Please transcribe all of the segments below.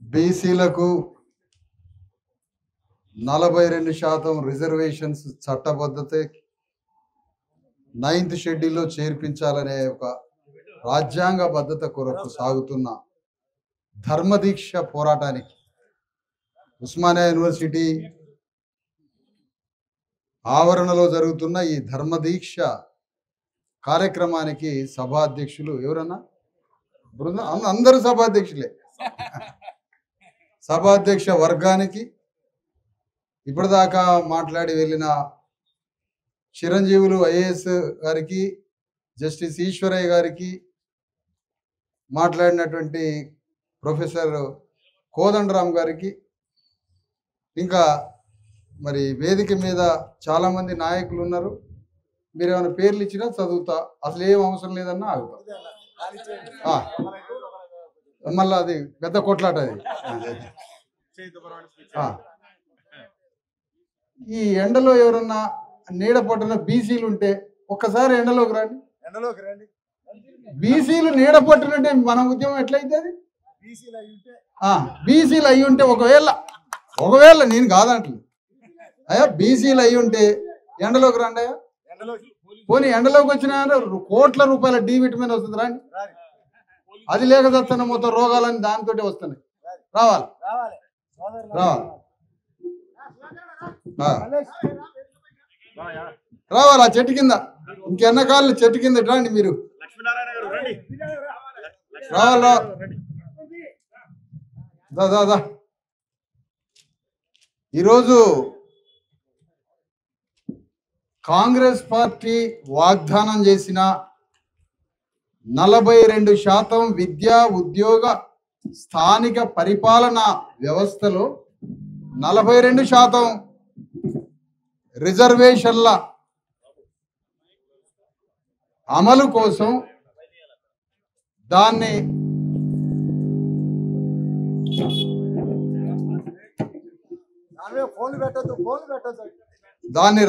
బీసీలకు 42% రిజర్వేషన్స్ చట్టబద్ధత 9th షెడ్యూల్లో చేర్పించాలనే ఒక రాజ్యాంగ బద్ధత కొరకు సాగుతున్న ధర్మదీక్ష పోరాటానికి ఉస్మానియా యూనివర్సిటీ ఆవరణలో జరుగుతున్న ఈ ధర్మదీక్ష కార్యక్రమానికి సభాధ్యక్షులు ఎవరన్నా బృందం అందరూ సభాధ్యక్షులే. సభాధ్యక్ష వర్గానికి ఇప్పటిదాకా మాట్లాడి వెళ్ళిన చిరంజీవులు ఐఏఎస్ గారికి, జస్టిస్ ఈశ్వరయ్య గారికి, మాట్లాడినటువంటి ప్రొఫెసర్ కోదండరామ్ గారికి, ఇంకా మరి వేదిక మీద చాలామంది నాయకులు ఉన్నారు. మీరు ఏమైనా పేర్లు ఇచ్చినా చదువుతా, అసలు ఏం అవసరం లేదన్నా ఆగుతా. మళ్ళీ అది పెద్ద కొట్లాట. అది ఈ ఎండలో ఎవరన్నా నీడ పట్టున బీసీలు ఉంటే ఒక్కసారి ఎండలోకి రండి. బీసీలు నీడ పట్టునంటే మన ఉద్యమం ఎట్లయితుంది? బీసీలు అయ్యి ఉంటే ఒకవేళ నేను కాదంటలేదు అయ్యా, బీసీలు అయ్యి ఉంటే ఎండలోకి రండి అయ్యా. పోనీ ఎండలోకి వచ్చిన కోట్ల రూపాయల డి విటమిన్ వస్తుంది, రండి. అది లేక చస్తున్న మొత్తం రోగాలని దానితో వస్తున్నాయి. రావాలి రావాలి ఆ చెట్టు కింద, ఇంకెన్నకాళ్ళు చెట్టు కింద రండి మీరు. రావాలా దా. ఈరోజు కాంగ్రెస్ పార్టీ వాగ్దానం చేసిన 42% విద్యా ఉద్యోగ స్థానిక పరిపాలన వ్యవస్థలో 42% రిజర్వేషన్ల అమలు కోసం దాన్ని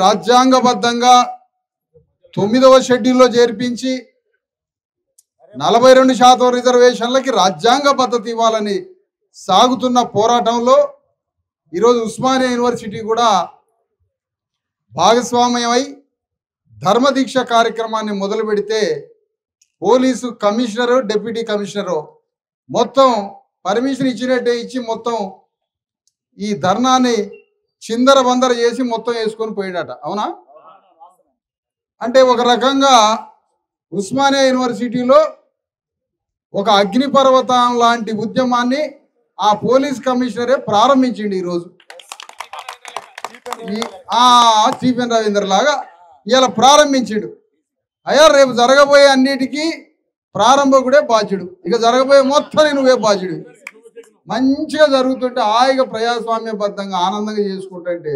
రాజ్యాంగబద్ధంగా 9వ షెడ్యూల్లో చేర్పించి 42% రిజర్వేషన్లకి రాజ్యాంగ పద్ధతి ఇవ్వాలని సాగుతున్న పోరాటంలో ఈరోజు ఉస్మానియా యూనివర్సిటీ కూడా భాగస్వామ్యమై ధర్మదీక్ష కార్యక్రమాన్ని మొదలు పెడితే పోలీసు కమిషనరు, డిప్యూటీ కమిషనరు మొత్తం పర్మిషన్ ఇచ్చినట్టే ఇచ్చి మొత్తం ఈ ధర్నాన్ని చిందర బందర చేసి మొత్తం వేసుకొని పోయినట. అవునా? అంటే ఒక రకంగా ఉస్మానియా యూనివర్సిటీలో ఒక అగ్నిపర్వతం లాంటి ఉద్యమాన్ని ఆ పోలీస్ కమిషనరే ప్రారంభించిండు. ఈరోజు చీఫ్ ఎన్ రవీందర్ లాగా ఇలా ప్రారంభించాడు. అయ్యా, రేపు జరగబోయే అన్నిటికీ ప్రారంభకుడే బాధ్యుడు, ఇక జరగబోయే మొత్తం నువ్వే బాధ్యుడు. మంచిగా జరుగుతుంటే హాయిగా ప్రజాస్వామ్యబద్ధంగా ఆనందంగా చేసుకుంటుంటే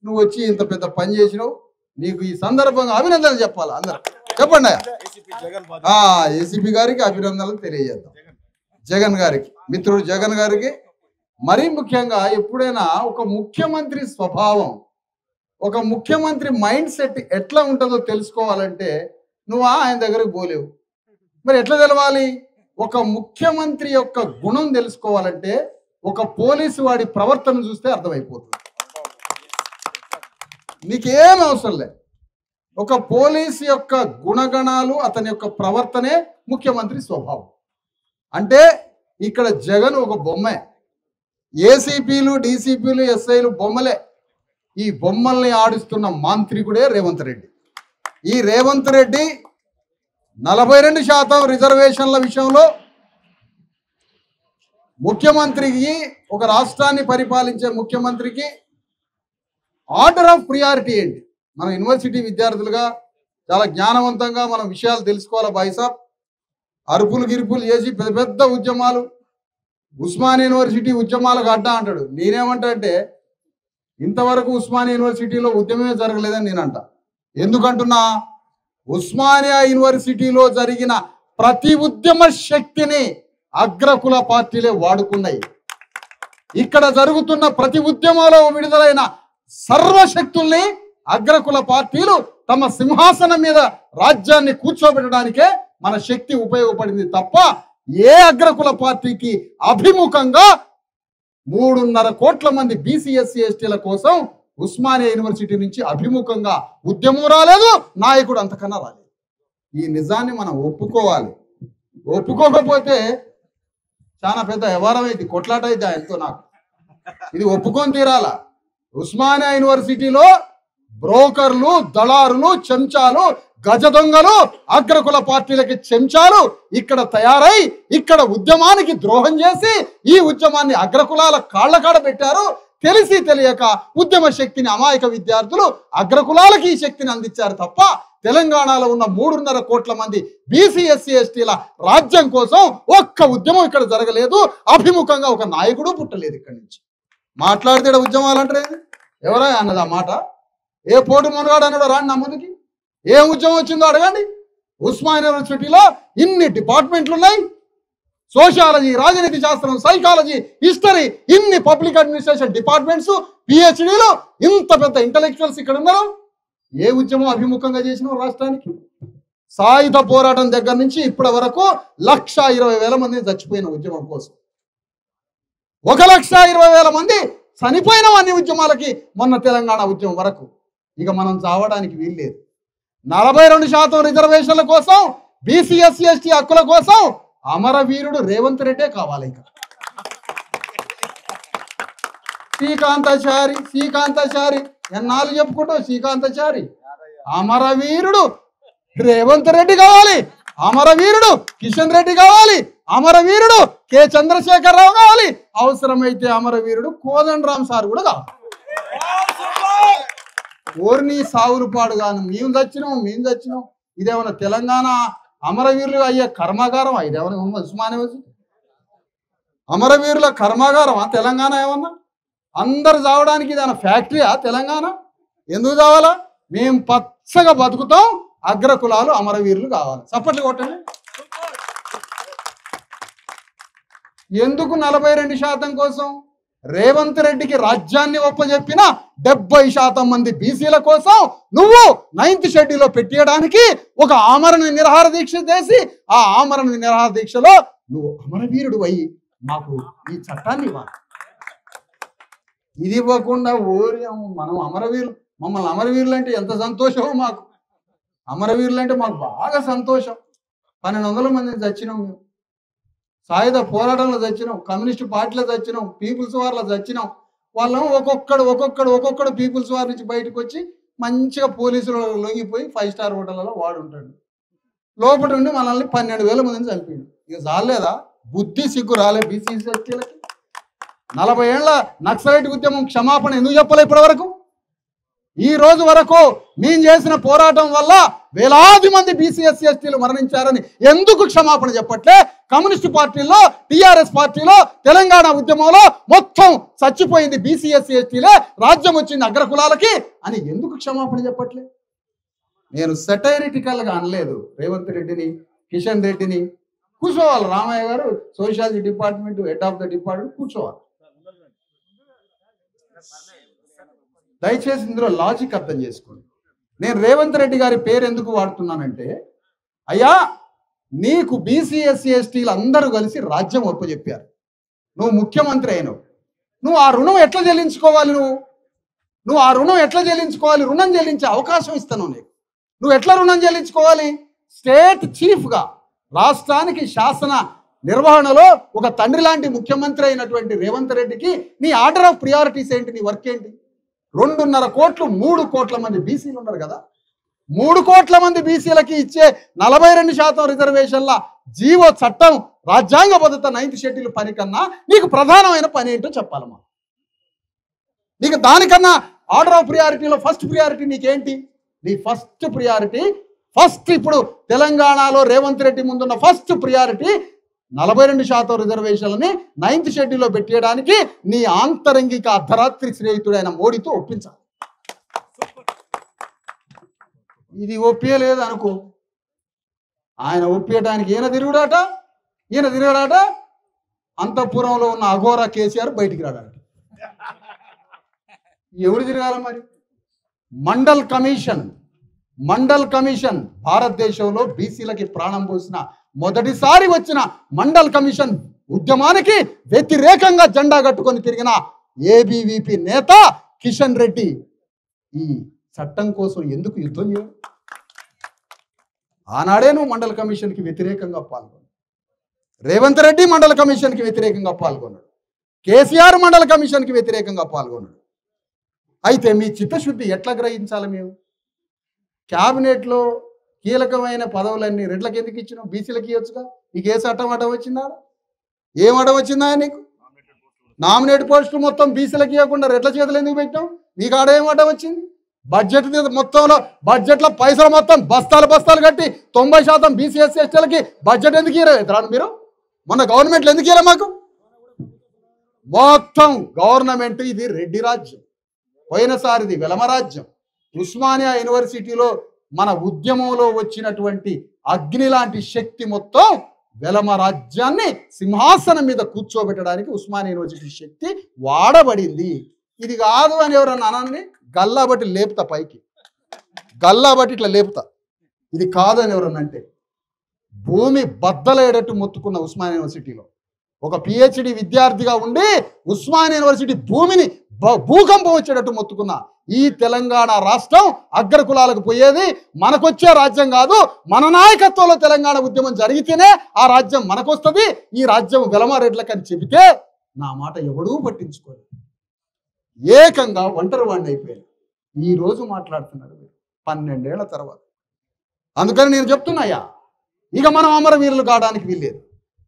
నువ్వు వచ్చి ఇంత పెద్ద పని చేసినావు. నీకు ఈ సందర్భంగా అభినందనలు చెప్పాలి. అందరూ చెప్పండి. ఏసీపీ గారికి అభినందనలు తెలియజేద్దాం. జగన్ గారికి, మిత్రుడు జగన్ గారికి మరీ ముఖ్యంగా ఎప్పుడైనా ఒక ముఖ్యమంత్రి స్వభావం, ఒక ముఖ్యమంత్రి మైండ్ సెట్ ఎట్లా ఉంటుందో తెలుసుకోవాలంటే నువ్వు ఆయన దగ్గరకు పోలేవు. మరి ఎట్లా తెలవాలి? ఒక ముఖ్యమంత్రి యొక్క గుణం తెలుసుకోవాలంటే ఒక పోలీసు వాడి ప్రవర్తన చూస్తే అర్థమైపోతుంది. నీకేం అవసరం లే, ఒక పోలీసు యొక్క గుణగణాలు, అతని యొక్క ప్రవర్తనే ముఖ్యమంత్రి స్వభావం. అంటే ఇక్కడ జగన్ ఒక బొమ్మే, ఏసీపీలు, డీసీపీలు, ఎస్ఐలు బొమ్మలే. ఈ బొమ్మల్ని ఆడిస్తున్న మాంత్రికుడే రేవంత్ రెడ్డి. ఈ రేవంత్ రెడ్డి 42% రిజర్వేషన్ల విషయంలో ముఖ్యమంత్రికి, ఒక రాష్ట్రాన్ని పరిపాలించే ముఖ్యమంత్రికి ఆర్డర్ ఆఫ్ ప్రియారిటీ ఏంటి? మన యూనివర్సిటీ విద్యార్థులుగా చాలా జ్ఞానవంతంగా మనం విషయాలు తెలుసుకోవాలి. బాయిసాబ్ అరుపులు గిరుపులు చేసి పెద్ద పెద్ద ఉద్యమాలు, ఉస్మానియా యూనివర్సిటీ ఉద్యమాలకు అడ్డా అంటాడు. నేనేమంటా అంటే ఇంతవరకు ఉస్మానియా యూనివర్సిటీలో ఉద్యమమే జరగలేదని నేనంట. ఎందుకంటున్నా, ఉస్మానియా యూనివర్సిటీలో జరిగిన ప్రతి ఉద్యమ శక్తిని అగ్రకుల పార్టీలే వాడుకున్నాయి. ఇక్కడ జరుగుతున్న ప్రతి ఉద్యమంలో విడుదలైన సర్వశక్తుల్ని అగ్రకుల పార్టీలు తమ సింహాసనం మీద రాజ్యాన్ని కూర్చోబెట్టడానికే మన శక్తి ఉపయోగపడింది తప్ప ఏ అగ్రకుల పార్టీకి అభిముఖంగా 3.5 కోట్ల మంది బీసీ ఎస్సీ ఎస్టీల కోసం ఉస్మానియా యూనివర్సిటీ నుంచి అభిముఖంగా ఉద్యమం రాలేదు, నాయకుడు అంతకన్నా రాలేదు. ఈ నిజాన్ని మనం ఒప్పుకోవాలి. ఒప్పుకోకపోతే చాలా పెద్ద వ్యవహారం అయితే, కొట్లాట అయితే ఎంతో నాకు ఇది ఒప్పుకొని తీరాల. ఉస్మానియా యూనివర్సిటీలో బ్రోకర్లు, దళారులు, చెంచాలు, గజ దొంగలు, అగ్రకుల పార్టీలకి చెంచాలు ఇక్కడ తయారై ఇక్కడ ఉద్యమానికి ద్రోహం చేసి ఈ ఉద్యమాన్ని అగ్రకులాల కాళ్ళకాడ పెట్టారు. తెలిసి తెలియక ఉద్యమ శక్తిని అమాయక విద్యార్థులు అగ్రకులాలకి ఈ శక్తిని అందించారు తప్ప తెలంగాణలో ఉన్న 3.5 కోట్ల మంది బీసీ ఎస్సీ ఎస్టీల రాజ్యం కోసం ఒక్క ఉద్యమం ఇక్కడ జరగలేదు. అభిముఖంగా ఒక నాయకుడు పుట్టలేదు. ఇక్కడి నుంచి మాట్లాడితే ఉద్యమాలు అంటే ఎవరా అన్నది ఆ మాట? ఏ పోటు మునగాడు అన్నాడో రాండి నా ముందుకి. ఏ ఉద్యమం వచ్చిందో అడగండి. ఉస్మానియా యూనివర్సిటీలో ఇన్ని డిపార్ట్మెంట్లు ఉన్నాయి. సోషియాలజీ, రాజనీతి శాస్త్రం, సైకాలజీ, హిస్టరీ, ఇన్ని పబ్లిక్ అడ్మినిస్ట్రేషన్ డిపార్ట్మెంట్స్, పిహెచ్డీలు, ఇంత పెద్ద ఇంటలెక్చువల్స్ ఇక్కడ ఉన్నారు. ఏ ఉద్యమం అభిముఖంగా చేసినావు రాష్ట్రానికి? సాయుధ పోరాటం దగ్గర నుంచి ఇప్పటి వరకు 1,20,000 మంది చచ్చిపోయిన ఉద్యమం కోసం. 1,20,000 మంది చనిపోయిన అన్ని ఉద్యమాలకి మొన్న తెలంగాణ ఉద్యమం వరకు. ఇక మనం చావడానికి వీల్లేదు. 42% రిజర్వేషన్ల కోసం, బీసీ ఎస్సీ ఎస్టీ హక్కుల కోసం అమరవీరుడు రేవంత్ రెడ్డే కావాలి. ఇక శ్రీకాంతాచారి ఎన్నాళ్ళు చెప్పుకుంటావు? శ్రీకాంతాచారి అమరవీరుడు రేవంత్ రెడ్డి కావాలి, అమరవీరుడు కిషన్ రెడ్డి కావాలి, అమరవీరుడు కె చంద్రశేఖరరావు కావాలి, అవసరమైతే అమరవీరుడు కోదండరామ్ సార్ కూడా కావాలి. ఓర్ని సావులు పాడుగాను మేము చచ్చినాం. ఇదేమన్నా తెలంగాణ అమరవీరులు అయ్యే కర్మాగారం? ఇదేమన్నా ఉస్మానియా అమరవీరుల కర్మాగారం తెలంగాణ? ఏమన్నా అందరు చావడానికి ఇదేమన్నా ఫ్యాక్టరీయా తెలంగాణ? ఎందుకు చావాలా? మేము పచ్చగా బతుకుతాం, అగ్రకులాలు అమరవీరులు కావాలి. చప్పట్లు కొట్టండి. ఎందుకు 42% కోసం? రేవంత్ రెడ్డికి రాజ్యాన్ని ఒప్పజెప్పిన 70% మంది బీసీల కోసం నువ్వు 9th షెడ్యూల్లో పెట్టేయడానికి ఒక ఆమరణ నిరాహార దీక్ష చేసి ఆ ఆమరణ నిరాహార దీక్షలో నువ్వు అమరవీరుడు అయ్యి మాకు ఈ చట్టాన్ని ఇవ్వాలి. ఇది ఇవ్వకుండా మనం మమ్మల్ని అమరవీరులు అంటే ఎంత సంతోషమో మాకు. అమరవీరులు అంటే మాకు బాగా సంతోషం. 1200 మందిని చచ్చినాం మేము. సాయుధ పోరాటంలో చచ్చినాం, కమ్యూనిస్ట్ పార్టీలో చచ్చినాం, పీపుల్స్ వార్లో చచ్చినాం. వాళ్ళం ఒక్కొక్కడు పీపుల్స్ వార్ నుంచి బయటకు వచ్చి మంచిగా పోలీసులు లొంగిపోయి 5 స్టార్ హోటళ్లలో వాడుంటాడు. లోపల ఉండి మనల్ని 12,000 మందిని చంపాడు. ఇక చాలేదా? బుద్ధి సిగ్గు రాలే బీసీ ఎస్టీలకి? 40 ఏళ్ల నక్సలైట్ ఉద్యమం క్షమాపణ ఎందుకు చెప్పలే ఇప్పటి వరకు? ఈ రోజు వరకు మేము చేసిన పోరాటం వల్ల వేలాది మంది బీసీ ఎస్సీ ఎస్టీలు మరణించారని ఎందుకు క్షమాపణ చెప్పట్లే? కమ్యూనిస్ట్ పార్టీలో, టీఆర్ఎస్ పార్టీలో, తెలంగాణ ఉద్యమంలో మొత్తం చచ్చిపోయింది బీసీ ఎస్సీ ఎస్టీలే, రాజ్యం వచ్చింది అగ్రకులాలకి అని ఎందుకు క్షమాపణ చెప్పట్లే? నేను సెటైరిటికల్గా అనలేదు రేవంత్ రెడ్డిని, కిషన్ రెడ్డిని. కూర్చోవాలి రామయ్య గారు, sociology department head of the department కూర్చోవాలి. దయచేసి ఇందులో లాజిక్ అర్థం చేసుకోండి. నేను రేవంత్ రెడ్డి గారి పేరు ఎందుకు వాడుతున్నానంటే, అయ్యా నీకు బీసీ ఎస్సీ ఎస్టీలు అందరూ కలిసి రాజ్యం ఒప్పచెప్పారు. నువ్వు ముఖ్యమంత్రి అయినావు. నువ్వు ఆ రుణం ఎట్లా చెల్లించుకోవాలి? నువ్వు ఆ రుణం ఎట్లా చెల్లించుకోవాలి? రుణం చెల్లించే అవకాశం ఇస్తాను నీకు. నువ్వు ఎట్లా రుణం చెల్లించుకోవాలి? స్టేట్ చీఫ్గా రాష్ట్రానికి శాసన నిర్వహణలో ఒక తండ్రి లాంటి ముఖ్యమంత్రి అయినటువంటి రేవంత్ రెడ్డికి నీ ఆర్డర్ ఆఫ్ ప్రియారిటీస్ ఏంటి? నీ వర్క్ ఏంటి? 2.5 కోట్లు 3 కోట్ల మంది బీసీలు ఉన్నారు కదా. 3 కోట్ల మంది బీసీలకి ఇచ్చే 42% రిజర్వేషన్ల జీవో చట్టం రాజ్యాంగబద్ధత 9th షెడ్యూల్ పని కన్నా నీకు ప్రధానమైన పని ఏంటో చెప్పాలమ్మా. నీకు దానికన్నా ఆర్డర్ ఆఫ్ ప్రియారిటీలో ఫస్ట్ ప్రియారిటీ నీకేంటి? నీ ఫస్ట్ ప్రియారిటీ ఇప్పుడు తెలంగాణలో రేవంత్ రెడ్డి ముందున్న ఫస్ట్ ప్రియారిటీ 42% రిజర్వేషన్లని 9th షెడ్యూల్లో పెట్టేయడానికి నీ ఆంతరంగిక అర్ధరాత్రి స్నేహితుడైన మోడీతో ఒప్పించాలి. ఇది ఒప్పియలేదు అనుకో, ఆయన ఒప్పియడానికి ఈయన తిరుగుడాట అంతఃపురంలో ఉన్న అఘోరా కేసీఆర్ బయటికి రాడాడు. ఎవరు తిరగాల మరి? మండల్ కమిషన్ భారతదేశంలో బీసీలకి ప్రాణం పోసిన మొదటిసారి వచ్చిన మండల్ కమిషన్ ఉద్యమానికి వ్యతిరేకంగా జెండా కట్టుకొని తిరిగిన ఏబీవీపీ నేత కిషన్ రెడ్డి ఈ చట్టం కోసం ఎందుకు యుద్ధం చేయడు? ఆనాడే నువ్వు మండల్ కమిషన్కి వ్యతిరేకంగా పాల్గొన్నాడు. రేవంత్ రెడ్డి మండల కమిషన్కి వ్యతిరేకంగా పాల్గొన్నాడు. కేసీఆర్ మండల కమిషన్కి వ్యతిరేకంగా పాల్గొన్నాడు. అయితే మీ చిత్తశుద్ధి ఎట్లా గ్రహించాలి? మేము క్యాబినెట్లో కీలకమైన పదవులన్నీ రెడ్లకు ఎందుకు ఇచ్చినావు? బీసీలకు ఇవ్వచ్చుగా. నీకు ఏ చట్టం అడ్డం వచ్చిందా? ఏం అడ్డం వచ్చిందా నీకు? నామినేట్ పోస్టులు మొత్తం బీసీలకు ఇవ్వకుండా రెడ్ల చేతులు ఎందుకు పెట్టావు? నీకు ఆడ ఏం అడ్డం వచ్చింది? బడ్జెట్లో పైసలు మొత్తం బస్తాలు కట్టి 90% బీసీ ఎస్సీ ఎస్టీలకి బడ్జెట్ ఎందుకు ఇవ్వరు? మీరు మొన్న గవర్నమెంట్లు ఎందుకు ఇవ్వరు? మాకు మొత్తం గవర్నమెంట్ ఇది రెడ్డి రాజ్యం, పోయినసారిది వెలమ రాజ్యం. ఉస్మానియా యూనివర్సిటీలో మన ఉద్యమంలో వచ్చినటువంటి అగ్ని లాంటి శక్తి మొత్తం వెలమ రాజ్యాన్ని సింహాసనం మీద కూర్చోబెట్టడానికి ఉస్మానియా యూనివర్సిటీ శక్తి వాడబడింది. ఇది కాదు అని ఎవరన్నా అనాన్ని గల్లా బట్టి లేపుతా, పైకి గల్లా బట్టి ఇట్లా లేపుతా. ఇది కాదు అని ఎవరన్నా అంటే భూమి బద్దలేడట్టు మొత్తుకున్న ఉస్మానియా యూనివర్సిటీలో ఒక పిహెచ్డి విద్యార్థిగా ఉండి ఉస్మానియా యూనివర్సిటీ భూమిని భూకంపం వచ్చేటట్టు మొత్తుకున్న ఈ తెలంగాణ రాష్ట్రం అగ్రకులాలకు పోయేది మనకొచ్చే రాజ్యం కాదు. మన నాయకత్వంలో తెలంగాణ ఉద్యమం జరిగితేనే ఆ రాజ్యం మనకొస్తుంది. ఈ రాజ్యం వెలమారెడ్లకని చెబితే నా మాట ఎవడూ పట్టించుకోలేదు. ఏకంగా ఒంటరి వాడిని అయిపోయాడు. ఈ రోజు మాట్లాడుతున్నారు 12 ఏళ్ల తర్వాత. అందుకని నేను చెప్తున్నాయా, ఇక మనం అమరవీరులు కావడానికి వీల్లేదు.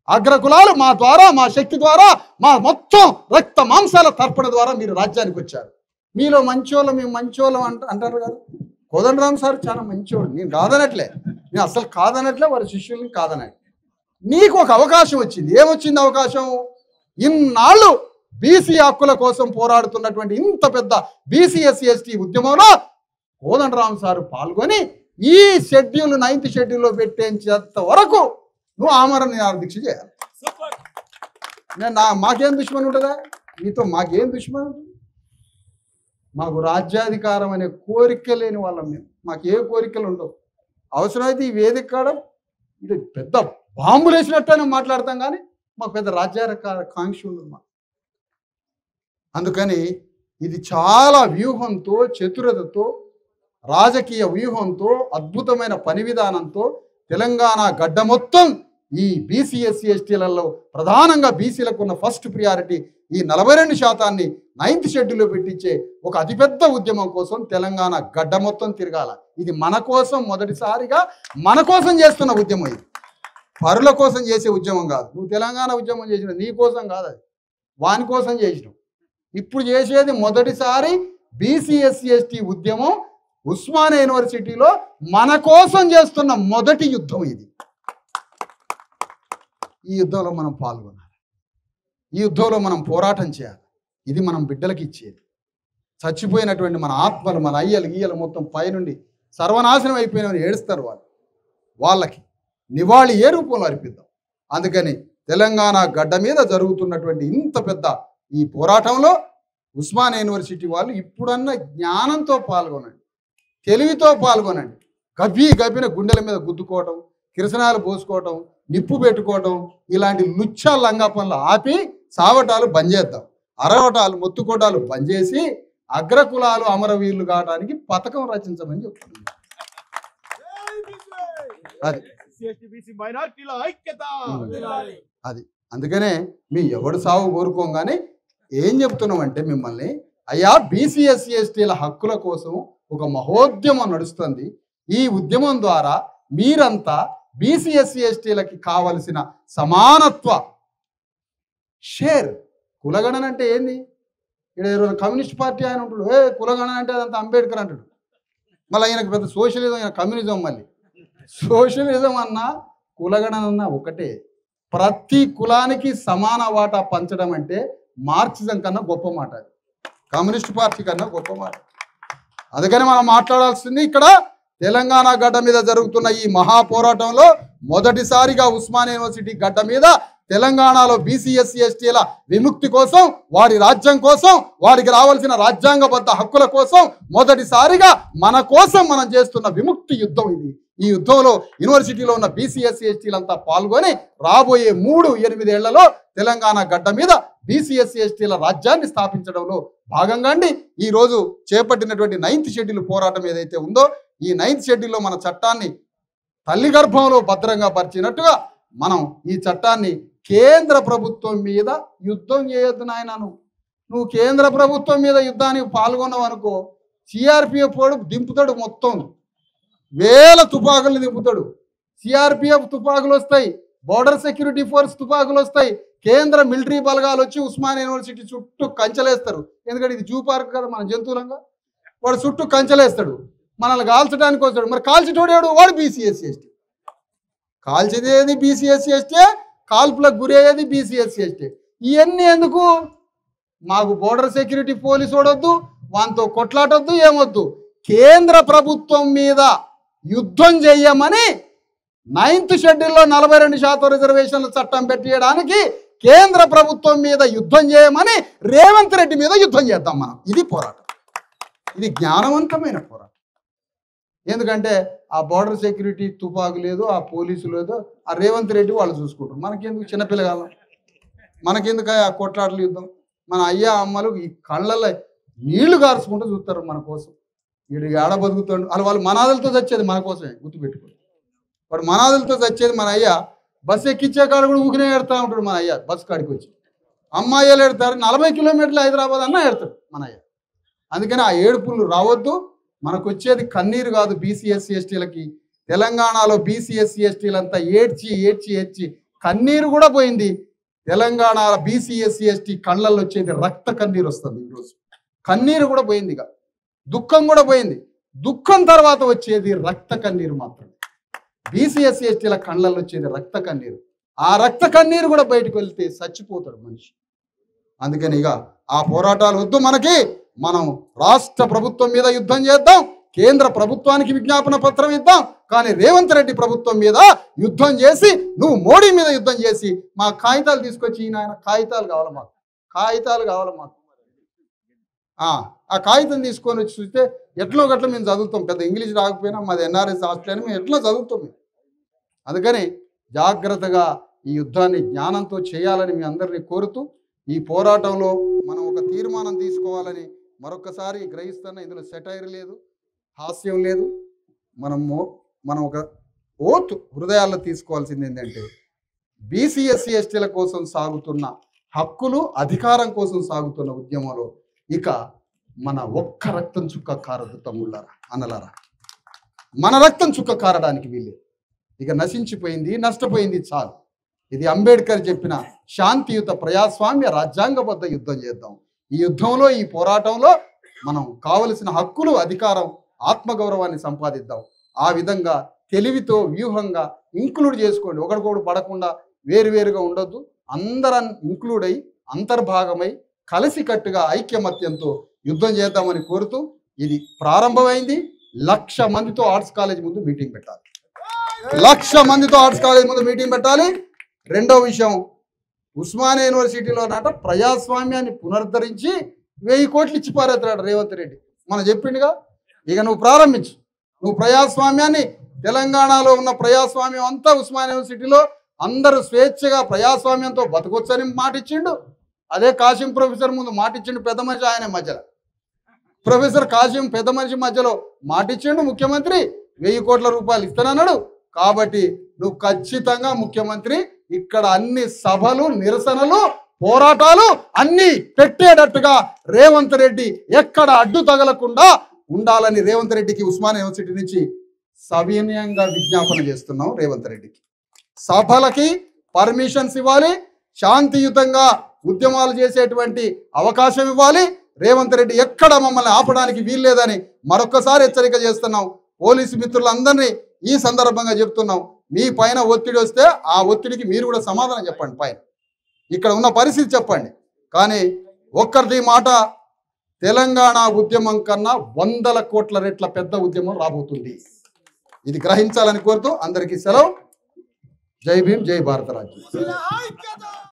అగ్రకులాలు మా ద్వారా, మా శక్తి ద్వారా, మా మొత్తం రక్త మాంసాల తర్పణ ద్వారా మీరు రాజ్యానికి వచ్చారు. మీలో మంచోళ్ళం, మేము మంచోళ్ళం అంటారు కదా. కోదండరాం సార్ చాలా మంచోడు, నేను కాదనట్లే, నేను అసలు కాదనట్లే, వారి శిష్యుల్ని కాదనట్లే. నీకు ఒక అవకాశం వచ్చింది. ఏమొచ్చింది అవకాశం? ఇన్నాళ్ళు బీసీ హక్కుల కోసం పోరాడుతున్నటువంటి ఇంత పెద్ద బీసీ ఎస్సీ ఎస్టీ ఉద్యమంలో కోదండరాం సార్ పాల్గొని ఈ షెడ్యూల్ 9th షెడ్యూల్లో పెట్టేంత వరకు నువ్వు ఆమరణ నిరాహార దీక్ష చేయాలి. మాకేం దుష్మని ఉంటుందా? మీతో మాకేం దుష్మని ఉంటుంది? మాకు రాజ్యాధికారం అనే కోరిక లేని వాళ్ళం మేము. మాకు ఏ కోరికలు ఉండవు. అవసరమైతే ఈ వేదిక కాడ ఇది పెద్ద బాంబులు వేసినట్టు మాట్లాడతాం, కానీ మాకు పెద్ద రాజ్యాధికార కాంక్ష ఉండదు మాకు. అందుకని ఇది చాలా వ్యూహంతో, చతురతతో, రాజకీయ వ్యూహంతో, అద్భుతమైన పని విధానంతో తెలంగాణ గడ్డ మొత్తం ఈ బీసీ ఎస్సీ ఎస్టీలలో ప్రధానంగా బీసీలకు ఉన్న ఫస్ట్ ప్రియారిటీ ఈ 42% 9th షెడ్యూల్లో పెట్టించే ఒక అతిపెద్ద ఉద్యమం కోసం తెలంగాణ గడ్డ మొత్తం తిరగాల. ఇది మన కోసం, మొదటిసారిగా మన కోసం చేస్తున్న ఉద్యమం. ఇది పరుల కోసం చేసే ఉద్యమం కాదు. నువ్వు తెలంగాణ ఉద్యమం చేసిన నీ కోసం కాదు, అది వాని కోసం చేసినావు. ఇప్పుడు చేసేది మొదటిసారి బీసీ ఎస్సీ ఎస్టీ ఉద్యమం ఉస్మానియా యూనివర్సిటీలో మన కోసం చేస్తున్న మొదటి యుద్ధం ఇది. ఈ యుద్ధంలో మనం పాల్గొనాలి. ఈ యుద్ధంలో మనం పోరాటం చేయాలి. ఇది మనం బిడ్డలకి ఇచ్చేది. చచ్చిపోయినటువంటి మన ఆత్మలు, మన అయ్యలు గీయలు మొత్తం పైనుండి సర్వనాశనం అయిపోయినని ఏడుస్తారు. వాళ్ళకి నివాళి ఏ రూపంలో అర్పిద్దాం. అందుకని తెలంగాణ గడ్డ మీద జరుగుతున్నటువంటి ఇంత పెద్ద ఈ పోరాటంలో ఉస్మానియా యూనివర్సిటీ వాళ్ళు ఇప్పుడన్నా జ్ఞానంతో పాల్గొనండి, తెలివితో పాల్గొనండి. గబ్బిన గుండెల మీద గుద్దుకోవటం, కిరసనాలు పోసుకోవటం, నిప్పు పెట్టుకోవటం, ఇలాంటి లుచ్చా లంగా పనులు ఆపి సావటాలు బంద్ చేద్దాం. అరవటాలు, మొత్తుకోటాలు బంద్ చేసి అగ్రకులాలు అమరవీరులు కావడానికి పథకం రచించమని చెప్తున్నాను. అది అందుకనే మీ ఎవడు సాగు కోరుకోగానే ఏం చెప్తున్నామంటే మిమ్మల్ని, అయ్యా బీసీ ఎస్సీ ఎస్టీల హక్కుల కోసం ఒక మహోద్యమం నడుస్తుంది. ఈ ఉద్యమం ద్వారా మీరంతా బీసీ ఎస్సీ ఎస్టీలకి కావలసిన సమానత్వ షేర్. కులగణన అంటే ఏంది? ఇక్కడ కమ్యూనిస్ట్ పార్టీ ఆయన ఉంటాడు, కులగణన అంటే అదంతా అంబేద్కర్ అంటాడు. మళ్ళీ ఆయనకు పెద్ద సోషలిజం, ఆయన కమ్యూనిజం. మళ్ళీ సోషలిజం అన్నా కులగణన అన్నా ఒకటే. ప్రతి కులానికి సమాన వాటా పంచడం అంటే మార్క్సిజం కన్నా గొప్ప మాట, అది కమ్యూనిస్ట్ పార్టీ కన్నా గొప్ప మాట. అందుకని మనం మాట్లాడాల్సింది ఇక్కడ తెలంగాణ గడ్డ మీద జరుగుతున్న ఈ మహా పోరాటంలో మొదటిసారిగా ఉస్మానియా యూనివర్సిటీ గడ్డ మీద తెలంగాణలో బీసీ ఎస్సీ ఎస్టీల విముక్తి కోసం, వారి రాజ్యం కోసం, వారికి రావాల్సిన రాజ్యాంగబద్ధ హక్కుల కోసం మొదటిసారిగా మన కోసం మనం చేస్తున్న విముక్తి యుద్ధం ఇది. ఈ యుద్ధంలో యూనివర్సిటీలో ఉన్న బీసీ ఎస్సీ ఎస్టీలంతా పాల్గొని రాబోయే 3-8 ఏళ్లలో తెలంగాణ గడ్డ మీద బీసీ ఎస్సీ ఎస్టీల రాజ్యాన్ని స్థాపించడంలో భాగంగా అండి ఈరోజు చేపట్టినటువంటి 9th షెడ్యూల్ పోరాటం ఏదైతే ఉందో, ఈ 9th షెడ్యూల్లో మన చట్టాన్ని తల్లి గర్భంలో భద్రంగా పరిచినట్టుగా మనం ఈ చట్టాన్ని కేంద్ర ప్రభుత్వం మీద యుద్ధం చేయొద్దు నాయన. నువ్వు కేంద్ర ప్రభుత్వం మీద యుద్ధానికి పాల్గొన్నావు అనుకో, సిఆర్పిఎఫ్ వాడు దింపుతాడు, మొత్తం వేల తుపాకులు దింపుతాడు. సిఆర్పిఎఫ్ తుపాకులు వస్తాయి, బోర్డర్ సెక్యూరిటీ ఫోర్స్ తుపాకులు వస్తాయి, కేంద్ర మిలిటరీ బలగాలు వచ్చి ఉస్మానియా యూనివర్సిటీ చుట్టూ కంచెలేస్తారు. ఎందుకంటే ఇది జూ పార్క్ కదా, మన జంతువులంగా వాడు చుట్టూ కంచెలేస్తాడు, మనల్ని కాల్చడానికి వస్తాడు. మరి కాల్చేటోడు వాడు బీసీ ఎస్సీ ఎస్టీ, కాల్చేది బీసీ ఎస్సీ ఎస్టీ, కాల్పులకు గురి అయ్యేది బీసీ ఎస్సీ ఎస్టీ. ఇవన్నీ ఎందుకు? మాకు బోర్డర్ సెక్యూరిటీ పోలీసు వాడొద్దు, వానితో కొట్లాటొద్దు, ఏమొద్దు. కేంద్ర ప్రభుత్వం మీద యుద్ధం చెయ్యమని 9th షెడ్యూల్లో 42% రిజర్వేషన్ల చట్టం పెట్టేయడానికి కేంద్ర ప్రభుత్వం మీద యుద్ధం చేయమని రేవంత్ రెడ్డి మీద యుద్ధం చేద్దాం మనం. ఇది పోరాటం, ఇది జ్ఞానవంతమైన పోరాటం. ఎందుకంటే ఆ బోర్డర్ సెక్యూరిటీ తుపాకు లేదు, ఆ పోలీసు లేదు, ఆ రేవంత్ రెడ్డి వాళ్ళు చూసుకుంటారు. మనకెందుకు చిన్నపిల్లగాలం, మనకెందుకు ఆ కొట్లాటలు యుద్ధం? మన అయ్యా అమ్మలు ఈ కళ్ళల్లో నీళ్లు గార్చుకుంటూ చూస్తారు మన కోసం. వీడు ఏడ బతుకుతాడు, వాళ్ళు మనాదులతో చచ్చేది మన కోసమే, గుర్తుపెట్టుకోండి. వాడు మనాదులతో చచ్చేది మన అయ్యా. బస్సు ఎక్కించే కాడ కూడా ఊకినే ఎడతా ఉంటాడు మన అయ్యా. బస్సు కాడికి వచ్చి అమ్మాయిలు ఎడతారు, 40 కిలోమీటర్లు హైదరాబాద్ అన్నా ఎడతాడు మన అయ్యా. అందుకని ఆ ఏడుపులు రావద్దు. మనకు వచ్చేది కన్నీరు కాదు బీసీ ఎస్సీ ఎస్టీలకి. తెలంగాణలో బీసీ ఎస్సీ ఎస్టీలంతా ఏడ్చి ఏడ్చి ఏడ్చి కన్నీరు కూడా పోయింది. తెలంగాణ బీసీ ఎస్సీ ఎస్టీ కళ్ళల్లో వచ్చేది రక్త కన్నీరు వస్తుంది. ఈరోజు కన్నీరు కూడా పోయింది, ఇక దుఃఖం కూడా పోయింది. దుఃఖం తర్వాత వచ్చేది రక్త కన్నీరు మాత్రమే. బీసీ ఎస్సీ ఎస్టీల కళ్ళల్లో వచ్చేది రక్త కన్నీరు. ఆ రక్త కన్నీరు కూడా బయటకు వెళ్తే చచ్చిపోతాడు మనిషి. అందుకని ఇక ఆ పోరాటాలు వద్దు మనకి. మనం రాష్ట్ర ప్రభుత్వం మీద యుద్ధం చేద్దాం, కేంద్ర ప్రభుత్వానికి విజ్ఞాపన పత్రం ఇద్దాం. కానీ రేవంత్ రెడ్డి ప్రభుత్వం మీద యుద్ధం చేసి, నువ్వు మోడీ మీద యుద్ధం చేసి మా కాగితాలు తీసుకొచ్చి, ఆయన కాగితాలు కావాలి మాకు, కాగితాలు కావాలి మాకు. ఆ కాగితం తీసుకొని వచ్చి చూస్తే ఎట్లో గట్ల మేము చదువుతాం. పెద్ద ఇంగ్లీష్ రాకపోయినా మాది ఎన్ఆర్ఎస్ హాస్టల్ అని మేము ఎట్లా చదువుతాం. అందుకని జాగ్రత్తగా ఈ యుద్ధాన్ని జ్ఞానంతో చేయాలని మీ అందరినీ కోరుతూ, ఈ పోరాటంలో మనం ఒక తీర్మానం తీసుకోవాలని మరొకసారి గ్రహిస్తున్న. ఇందులో సెటైర్ లేదు, హాస్యం లేదు. మనం ఒక ఓత్ హృదయాల్లో తీసుకోవాల్సింది ఏంటంటే, బీసీ ఎస్సీ ఎస్టీల కోసం సాగుతున్న హక్కులు, అధికారం కోసం సాగుతున్న ఉద్యమంలో ఇక మన ఒక్క రక్తం చుక్క కారదు తమ్ముళ్ళారా, అన్నలారా. మన రక్తం చుక్క కారడానికి వీళ్ళు ఇక నశించిపోయింది, నష్టపోయింది, చాలు. ఇది అంబేద్కర్ చెప్పిన శాంతియుత ప్రజాస్వామ్య రాజ్యాంగబద్ధ యుద్ధం చేద్దాం. ఈ యుద్ధంలో, ఈ పోరాటంలో మనం కావలసిన హక్కులు, అధికారం, ఆత్మగౌరవాన్ని సంపాదిద్దాం. ఆ విధంగా తెలివితో, వ్యూహంగా ఇంక్లూడ్ చేసుకోండి. ఒకరికొకడు పడకుండా వేరువేరుగా ఉండొద్దు. అందరం ఇంక్లూడ్ అయి, అంతర్భాగమై, కలిసికట్టుగా ఐక్యమత్యంతో యుద్ధం చేద్దామని కోరుతూ, ఇది ప్రారంభమైంది. 1,00,000 మందితో ఆర్ట్స్ కాలేజ్ ముందు మీటింగ్ పెట్టాలి. 1,00,000 మందితో ఆర్ట్స్ కాలేజ్ ముందు మీటింగ్ పెట్టాలి. రెండో విషయం, ఉస్మానియా యూనివర్సిటీలో ప్రజాస్వామ్యాన్ని పునరుద్ధరించి 1000 కోట్లు ఇచ్చి పారేస్తాడు రేవంత్ రెడ్డి. మనం చెప్పిండుగా, ఇక నువ్వు ప్రారంభించు. నువ్వు ప్రజాస్వామ్యాన్ని, తెలంగాణలో ఉన్న ప్రజాస్వామ్యం అంతా ఉస్మానియా యూనివర్సిటీలో అందరూ స్వేచ్ఛగా ప్రజాస్వామ్యంతో బతకొచ్చని మాట ఇచ్చిండు. అదే కాశీం ప్రొఫెసర్ ముందు మాట ఇచ్చిండు, పెద్ద మనిషి ఆయన మధ్యలో. ప్రొఫెసర్ కాశీం పెద్ద మనిషి మధ్యలో మాట ఇచ్చిండు ముఖ్యమంత్రి, 1000 కోట్ల రూపాయలు ఇస్తానన్నాడు. కాబట్టి నువ్వు ఖచ్చితంగా ముఖ్యమంత్రి ఇక్కడ అన్ని సభలు, నిరసనలు, పోరాటాలు అన్ని పెట్టేటట్టుగా రేవంత్ రెడ్డి ఎక్కడ అడ్డు తగలకుండా ఉండాలని రేవంత్ రెడ్డికి ఉస్మానియా యూనివర్సిటీ నుంచి సవినయంగా విజ్ఞాపన చేస్తున్నాం. రేవంత్ రెడ్డికి సభలకి పర్మిషన్స్ ఇవ్వాలి, శాంతియుతంగా ఉద్యమాలు చేసేటువంటి అవకాశం ఇవ్వాలి. రేవంత్ రెడ్డి ఎక్కడ మమ్మల్ని ఆపడానికి వీల్లేదని మరొకసారి హెచ్చరిక చేస్తున్నాం. పోలీసు మిత్రులందరినీ ఈ సందర్భంగా చెప్తున్నాం, మీ పైన ఒత్తిడి వస్తే ఆ ఒత్తిడికి మీరు కూడా సమాధానం చెప్పండి. పైన ఇక్కడ ఉన్న పరిస్థితి చెప్పండి. కానీ ఒక్కరిది మాట, తెలంగాణ ఉద్యమం కన్నా 100 కోట్ల రెట్ల పెద్ద ఉద్యమం రాబోతుంది. ఇది గ్రహించాలని కోరుతూ అందరికీ సెలవు. జై భీమ్, జై భారత రాజ్యం.